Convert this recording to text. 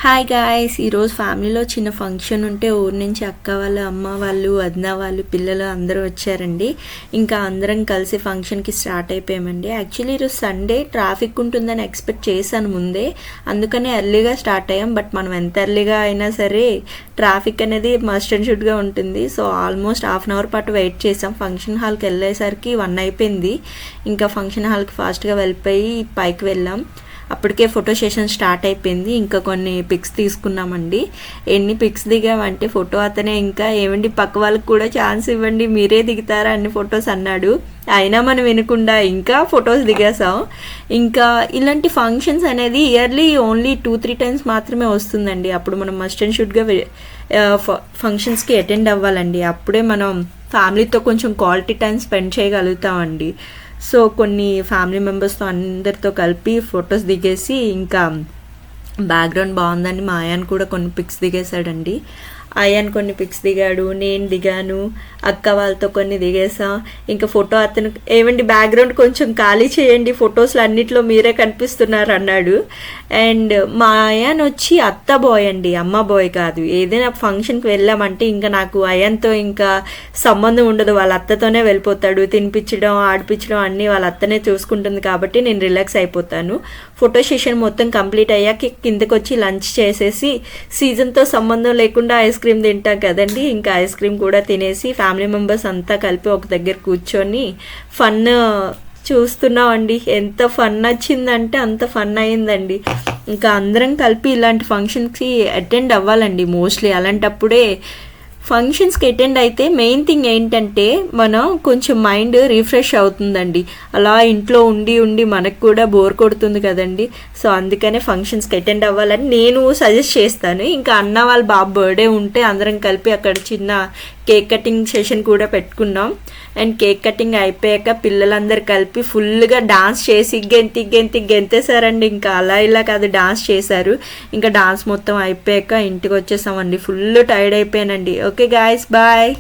Hi guys, ఈరోజు ఫ్యామిలీలో చిన్న ఫంక్షన్ ఉంటే ఊరి నుంచి అక్క వాళ్ళు, అమ్మ వాళ్ళు, వదిన వాళ్ళు, పిల్లలు అందరూ వచ్చారండి. ఇంకా అందరం కలిసి ఫంక్షన్కి స్టార్ట్ అయిపోయామండి. యాక్చువల్లీ ఈరోజు సండే, ట్రాఫిక్ ఉంటుందని ఎక్స్పెక్ట్ చేశాను ముందే, అందుకనే ఎర్లీగా స్టార్ట్ అయ్యాం. బట్ మనం ఎంత ఎర్లీగా అయినా సరే ట్రాఫిక్ అనేది మస్ట్ అండ్ షుడ్గా ఉంటుంది. So almost half an hour పాటు వెయిట్ చేసాం. ఫంక్షన్ హాల్కి వెళ్ళేసరికి 1 అయిపోయింది. ఇంకా ఫంక్షన్ హాల్కి ఫాస్ట్గా వెళ్ళిపోయి పైకి వెళ్ళాం. అప్పటికే ఫోటో సెషన్ స్టార్ట్ అయిపోయింది. ఇంకా కొన్ని పిక్స్ తీసుకున్నామండి. ఎన్ని పిక్స్ దిగామంటే ఫోటో అతనే ఇంకా ఏమండి పక్క వాళ్ళకి కూడా ఛాన్స్ ఇవ్వండి, మీరే దిగుతారా అన్ని ఫొటోస్ అన్నాడు. అయినా మనం వినకుండా ఇంకా ఫొటోస్ దిగేసాం. ఇంకా ఇలాంటి ఫంక్షన్స్ అనేది ఇయర్లీ ఓన్లీ 2-3 టైమ్స్ మాత్రమే వస్తుందండి. అప్పుడు మనం మస్ట్ అండ్ షుడ్గా ఫంక్షన్స్కి అటెండ్ అవ్వాలండి. అప్పుడే మనం ఫ్యామిలీతో కొంచెం క్వాలిటీ టైం స్పెండ్ చేయగలుగుతామండి. సో కొన్ని ఫ్యామిలీ మెంబర్స్తో అందరితో కలిపి ఫొటోస్ దిగేసి ఇంకా బ్యాక్గ్రౌండ్ బాగుందని మా అయాన్ కూడా కొన్ని పిక్స్ దిగేశాడండి. అయాన్ కొన్ని పిక్స్ దిగాడు, నేను దిగాను, అక్క వాళ్ళతో కొన్ని దిగేసా. ఇంకా ఫోటో అతను ఏమండి బ్యాక్గ్రౌండ్ కొంచెం ఖాళీ చేయండి, ఫొటోస్లో అన్నిట్లో మీరే కనిపిస్తున్నారు అన్నాడు. అండ్ మా అయాన్ వచ్చి అత్త బాయ్ అండి, అమ్మ బాయ్ కాదు. ఏదైనా ఫంక్షన్కి వెళ్ళామంటే ఇంకా నాకు అయాన్తో ఇంకా సంబంధం ఉండదు, వాళ్ళ అత్తతోనే వెళ్ళిపోతాడు. తినిపించడం, ఆడిపించడం అన్నీ వాళ్ళ అత్తనే చూసుకుంటుంది కాబట్టి నేను రిలాక్స్ అయిపోతాను. ఫోటో సెషన్ మొత్తం కంప్లీట్ అయ్యాక కిందకి వచ్చి లంచ్ చేసేసి సీజన్తో సంబంధం లేకుండా ఐస్ క్రీమ్ తింటాం కదండి, ఇంకా ఐస్ క్రీమ్ కూడా తినేసి ఫ్యామిలీ మెంబర్స్ అంతా కలిపి ఒక దగ్గర కూర్చొని ఫన్ చూస్తున్నామండి. ఎంత ఫన్ వచ్చిందంటే అంత ఫన్ అయిందండి. ఇంకా అందరం కలిపి ఇలాంటి ఫంక్షన్స్కి అటెండ్ అవ్వాలండి మోస్ట్లీ. అలాంటప్పుడే ఫంక్షన్స్కి అటెండ్ అయితే మెయిన్ థింగ్ ఏంటంటే మనం కొంచెం మైండ్ రిఫ్రెష్ అవుతుందండి. అలా ఇంట్లో ఉండి ఉండి మనకు కూడా బోర్ కొడుతుంది కదండి. సో అందుకనే ఫంక్షన్స్కి అటెండ్ అవ్వాలని నేను సజెస్ట్ చేస్తాను. ఇంకా అన్న వాళ్ళ బాబు బర్త్డే ఉంటే అందరం కలిపి అక్కడ చిన్న కేక్ కటింగ్ సెషన్ కూడా పెట్టుకున్నాం. అండ్ కేక్ కటింగ్ అయిపోయాక పిల్లలందరూ కలిపి ఫుల్గా డాన్స్ చేసి గెంతేసారండి. ఇంకా అలా ఇలా కాదు, డాన్స్ చేశారు. ఇంకా డాన్స్ మొత్తం అయిపోయాక ఇంటికి వచ్చేసామండి. ఫుల్ టైర్డ్ అయిపోయానండి. Okay guys, bye.